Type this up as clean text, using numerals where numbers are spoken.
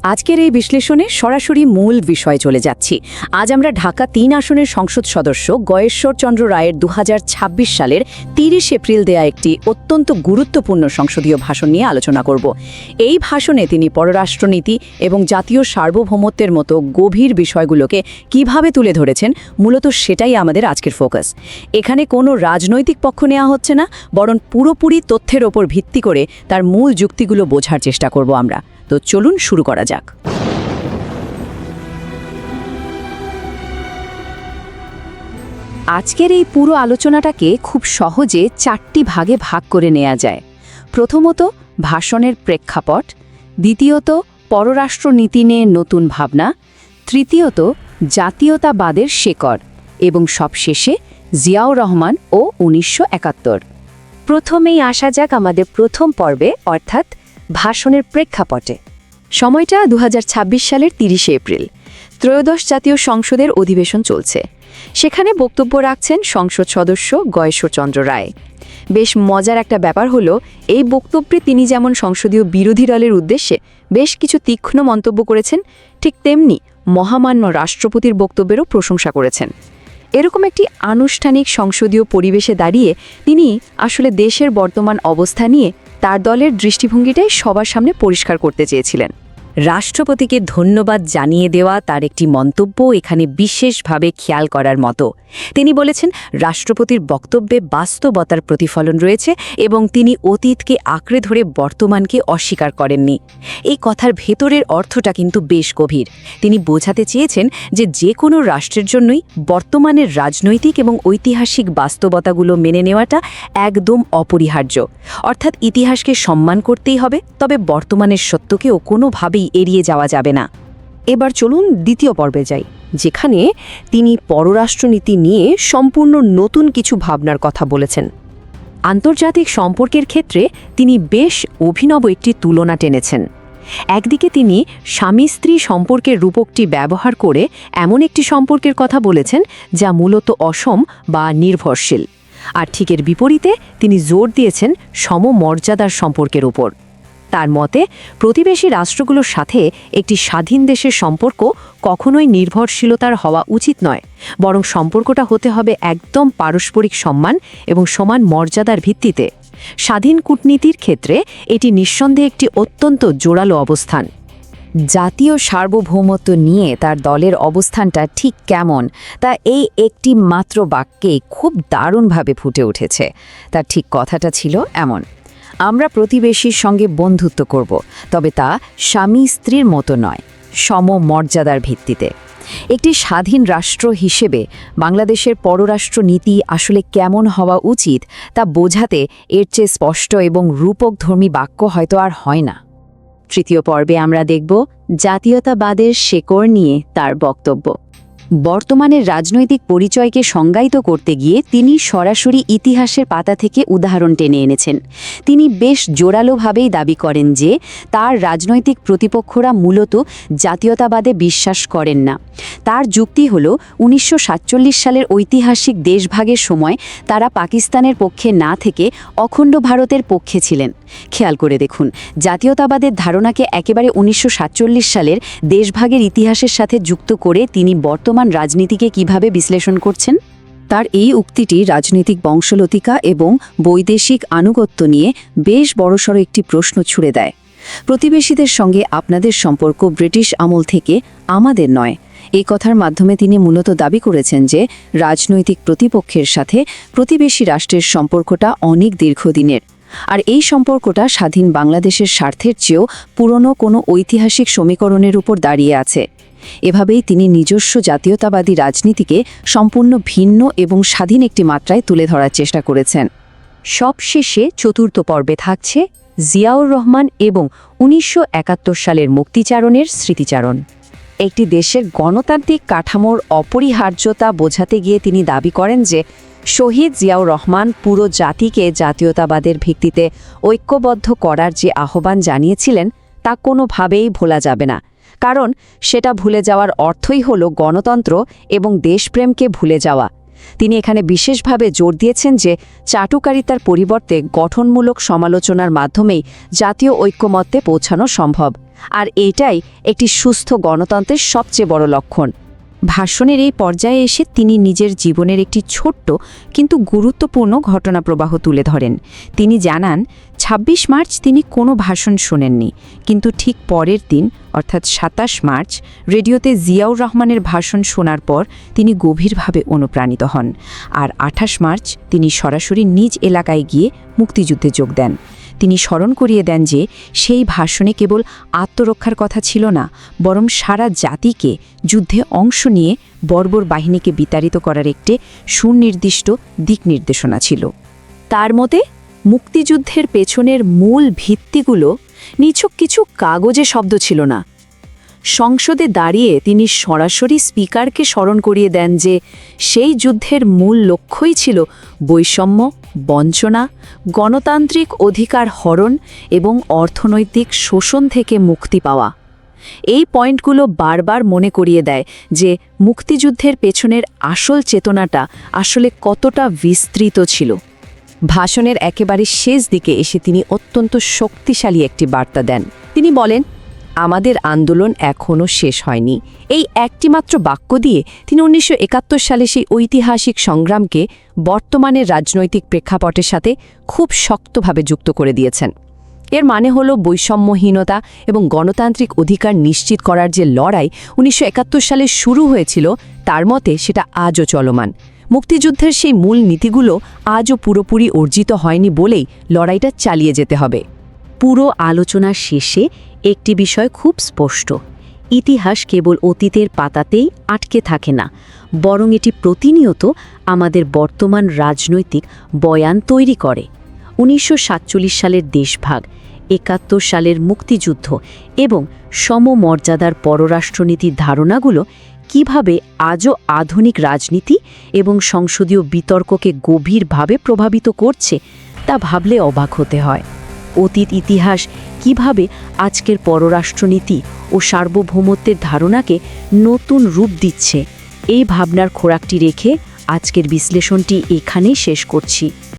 আজকের এই বিশ্লেষণে সরাসরি মূল বিষয়ে চলে যাচ্ছি। আজ আমরা ঢাকা ৩ আসনের সংসদ সদস্য গয়েশ্বরচন্দ্র রায়ের ২০২৬ সালের ৩০ এপ্রিল দেয়া একটি অত্যন্ত গুরুত্বপূর্ণ সংসদীয় ভাষণ নিয়ে আলোচনা করব। এই ভাষণে তিনি পররাষ্ট্রনীতি এবং জাতীয় সার্বভৌমত্বের মতো গভীর বিষয়গুলোকে কিভাবে তুলে ধরেছেন, মূলত সেটাই আমাদের আজকের ফোকাস। এখানে কোনো রাজনৈতিক পক্ষ নেওয়া হচ্ছে না, বরং পুরোপুরি তথ্যের ওপর ভিত্তি করে তার মূল যুক্তিগুলো বোঝার চেষ্টা করব আমরা। তো চলুন শুরু করা যাক। আজকের এই পুরো আলোচনাটাকে খুব সহজে 4টি ভাগে ভাগ করে নেওয়া যায়। প্রথমত, ভাষণের প্রেক্ষাপট; দ্বিতীয়ত, পররাষ্ট্রনীতি নিয়ে নতুন ভাবনা; তৃতীয়ত, জাতীয়তাবাদের শেকড়; এবং সবশেষে জিয়াউর রহমান ও 1971। প্রথমেই আসা যাক আমাদের প্রথম পর্বে, অর্থাৎ ভাষণের প্রেক্ষাপটে। সময়টা ২০২৬ সালের ৩০ এপ্রিল। ত্রয়োদশ জাতীয় সংসদের অধিবেশন চলছে। সেখানে বক্তব্য রাখছেন সংসদ সদস্য গয়েশ্বরচন্দ্র রায়। বেশ মজার একটা ব্যাপার হলো, এই বক্তব্যে তিনি যেমন সংসদীয় বিরোধী দলের উদ্দেশ্যে বেশ কিছু তীক্ষ্ণ মন্তব্য করেছেন, ঠিক তেমনি মহামান্য রাষ্ট্রপতির বক্তব্যেরও প্রশংসা করেছেন। এরকম একটি আনুষ্ঠানিক সংসদীয় পরিবেশে দাঁড়িয়ে তিনি আসলে দেশের বর্তমান অবস্থা নিয়ে তার দলের দৃষ্টিভঙ্গিটাই সবার সামনে পরিষ্কার করতে চেয়েছিলেন। রাষ্ট্রপতিকে ধন্যবাদ জানিয়ে দেওয়া তার একটি মন্তব্য এখানে বিশেষভাবে খেয়াল করার মতো। তিনি বলেছেন, রাষ্ট্রপতির বক্তব্যে বাস্তবতার প্রতিফলন রয়েছে এবং তিনি অতীতকে আঁকড়ে ধরে বর্তমানকে অস্বীকার করেননি। এই কথার ভেতরের অর্থটা কিন্তু বেশ গভীর। তিনি বোঝাতে চেয়েছেন যে কোনো রাষ্ট্রের জন্যই বর্তমানের রাজনৈতিক এবং ঐতিহাসিক বাস্তবতাগুলো মেনে নেওয়াটা একদম অপরিহার্য। অর্থাৎ ইতিহাসকে সম্মান করতেই হবে, তবে বর্তমানের সত্যকেও কোনোভাবেই এড়িয়ে যাওয়া যাবে না। এবার চলুন দ্বিতীয় পর্বে যাই, যেখানে তিনি পররাষ্ট্রনীতি নিয়ে সম্পূর্ণ নতুন কিছু ভাবনার কথা বলেছেন। আন্তর্জাতিক সম্পর্কের ক্ষেত্রে তিনি বেশ অভিনব একটি তুলনা টেনেছেন। একদিকে তিনি স্বামী স্ত্রী সম্পর্কের রূপকটি ব্যবহার করে এমন একটি সম্পর্কের কথা বলেছেন যা মূলত অসম বা নির্ভরশীল, আর ঠিকের বিপরীতে তিনি জোর দিয়েছেন সমমর্যাদার সম্পর্কের উপর। তার মতে, প্রতিবেশী রাষ্ট্রগুলোর সাথে একটি স্বাধীন দেশের সম্পর্ক কখনোই নির্ভরশীলতার হওয়া উচিত নয়, বরং সম্পর্কটা হতে হবে একদম পারস্পরিক সম্মান এবং সমান মর্যাদার ভিত্তিতে। স্বাধীন কূটনীতির ক্ষেত্রে এটি নিঃসন্দেহে একটি অত্যন্ত জোরালো অবস্থান। জাতীয় সার্বভৌমত্ব নিয়ে তার দলের অবস্থানটা ঠিক কেমন, তা এই একটি মাত্র বাক্যে খুব দারুণভাবে ফুটে উঠেছে। তার ঠিক কথাটা ছিল এমন: আমরা প্রতিবেশীর সঙ্গে বন্ধুত্ব করব, তবে তা স্বামী স্ত্রীর মতো নয়, সমমর্যাদার ভিত্তিতে। একটি স্বাধীন রাষ্ট্র হিসেবে বাংলাদেশের পররাষ্ট্র নীতি আসলে কেমন হওয়া উচিত তা বোঝাতে এর চেয়ে স্পষ্ট এবং রূপকধর্মী বাক্য হয়তো আর হয় না। তৃতীয় পর্বে আমরা দেখব জাতীয়তাবাদের শেকড় নিয়ে তার বক্তব্য। বর্তমানের রাজনৈতিক পরিচয়কে সংজ্ঞায়িত করতে গিয়ে তিনি সরাসরি ইতিহাসের পাতা থেকে উদাহরণ টেনে এনেছেন। তিনি বেশ জোরালোভাবেই দাবি করেন যে তার রাজনৈতিক প্রতিপক্ষরা মূলত জাতীয়তাবাদে বিশ্বাস করেন না। তার যুক্তি হল, 1947 সালের ঐতিহাসিক দেশভাগের সময় তারা পাকিস্তানের পক্ষে না থেকে অখণ্ড ভারতের পক্ষে ছিলেন। খেয়াল করে দেখুন, জাতীয়তাবাদের ধারণাকে একেবারে 1947 সালের দেশভাগের ইতিহাসের সাথে যুক্ত করে তিনি বর্তমান রাজনীতিকে কিভাবে বিশ্লেষণ করছেন। তার এই উক্তিটি রাজনৈতিক বংশলতিকা এবং বৈদেশিক আনুগত্য নিয়ে বেশ বড়সড় একটি প্রশ্ন ছুড়ে দেয়। প্রতিবেশীদের সঙ্গে আপনাদের সম্পর্ক ব্রিটিশ আমল থেকে আমাদের নয়। এই কথার মাধ্যমে তিনি মূলত দাবি করেছেন যে রাজনৈতিক প্রতিপক্ষের সাথে প্রতিবেশী রাষ্ট্রের সম্পর্কটা অনেক দীর্ঘদিনের, আর এই সম্পর্কটা স্বাধীন বাংলাদেশের স্বার্থের চেয়েও পুরনো কোনো ঐতিহাসিক সমীকরণের উপর দাঁড়িয়ে আছে। এভাবেই তিনি নিজস্ব জাতীয়তাবাদী রাজনীতিকে সম্পূর্ণ ভিন্ন এবং স্বাধীন একটি মাত্রায় তুলে ধরার চেষ্টা করেছেন। সবশেষে চতুর্থ পর্বে থাকছে জিয়াউর রহমান এবং 1971 সালের মুক্তিচারণের স্মৃতিচারণ। একটি দেশের গণতান্ত্রিক কাঠামোর অপরিহার্যতা বোঝাতে গিয়ে তিনি দাবি করেন যে শহীদ জিয়াউর রহমান পুরো জাতিকে জাতীয়তাবাদের ভিত্তিতে ঐক্যবদ্ধ করার যে আহ্বান জানিয়েছিলেন তা কোনোভাবেই ভোলা যাবে না, কারণ সেটা ভুলে যাওয়ার অর্থই হল গণতন্ত্র এবং দেশপ্রেমকে ভুলে যাওয়া। তিনি এখানে বিশেষভাবে জোর দিয়েছেন যে চাটুকারিতার পরিবর্তে গঠনমূলক সমালোচনার মাধ্যমেই জাতীয় ঐক্যমত্যে পৌঁছানো সম্ভব। আর এটাই একটি সুস্থ গণতন্ত্রের সবচেয়ে বড় লক্ষণ। ভাষণের এই পর্যায়ে এসে তিনি নিজের জীবনের একটি ছোট্ট কিন্তু গুরুত্বপূর্ণ ঘটনা প্রবাহ তুলে ধরেন। তিনি জানান ২৬ মার্চ তিনি কোনো ভাষণ শোনেননি, কিন্তু ঠিক পরের দিন অর্থাৎ ২৭ মার্চ রেডিওতে জিয়াউর রহমানের ভাষণ শোনার পর তিনি গভীরভাবে অনুপ্রাণিত হন। আর ২৮ মার্চ তিনি সরাসরি নিজ এলাকায় গিয়ে মুক্তিযুদ্ধে যোগ দেন। তিনি স্মরণ করিয়ে দেন যে সেই ভাষণে কেবল আত্মরক্ষার কথা ছিল না, বরং সারা জাতিকে যুদ্ধে অংশ নিয়ে বর্বর বাহিনীকে বিতাড়িত করার একটি সুনির্দিষ্ট দিক নির্দেশনা ছিল। তার মতে মুক্তিযুদ্ধের পেছনের মূল ভিত্তিগুলো নিছক কিছু কাগজে শব্দ ছিল না। সংসদে দাঁড়িয়ে তিনি সরাসরি স্পিকারকে স্মরণ করিয়ে দেন যে সেই যুদ্ধের মূল লক্ষ্যই ছিল বৈষম্য, বঞ্চনা, গণতান্ত্রিক অধিকার হরণ এবং অর্থনৈতিক শোষণ থেকে মুক্তি পাওয়া। এই পয়েন্টগুলো বারবার মনে করিয়ে দেয় যে মুক্তিযুদ্ধের পেছনের আসল চেতনাটা আসলে কতটা বিস্তৃত ছিল। ভাষণের একেবারে শেষ দিকে এসে তিনি অত্যন্ত শক্তিশালী একটি বার্তা দেন। তিনি বলেন, আমাদের আন্দোলন এখনও শেষ হয়নি। এই একটিমাত্র বাক্য দিয়ে তিনি ১৯৭১ সালে সেই ঐতিহাসিক সংগ্রামকে বর্তমানের রাজনৈতিক প্রেক্ষাপটের সাথে খুব শক্তভাবে যুক্ত করে দিয়েছেন। এর মানে হলো বৈষম্যহীনতা এবং গণতান্ত্রিক অধিকার নিশ্চিত করার যে লড়াই ১৯৭১ সালে শুরু হয়েছিল, তার মতে সেটা আজও চলমান। মুক্তিযুদ্ধের সেই মূল নীতিগুলো আজও পুরোপুরি অর্জিত হয়নি বলেই লড়াইটা চালিয়ে যেতে হবে। পুরো আলোচনার শেষে একটি বিষয় খুব স্পষ্ট: ইতিহাস কেবল অতীতের পাতাতেই আটকে থাকে না, বরং এটি প্রতিনিয়ত আমাদের বর্তমান রাজনৈতিক বয়ান তৈরি করে। ১৯৪৭ সালের দেশভাগ, ৭১ সালের মুক্তিযুদ্ধ এবং সমমর্যাদার পররাষ্ট্রনীতির ধারণাগুলো কিভাবে আজও আধুনিক রাজনীতি এবং সংসদীয় বিতর্ককে গভীরভাবে প্রভাবিত করছে তা ভাবলে অবাক হতে হয়। অতীত ইতিহাস কিভাবে আজকের পররাষ্ট্রনীতি ও সার্বভৌমত্বের ধারণাকে নতুন রূপ দিচ্ছে, এই ভাবনার খোরাকটি রেখে আজকের বিশ্লেষণটি এখানেই শেষ করছি।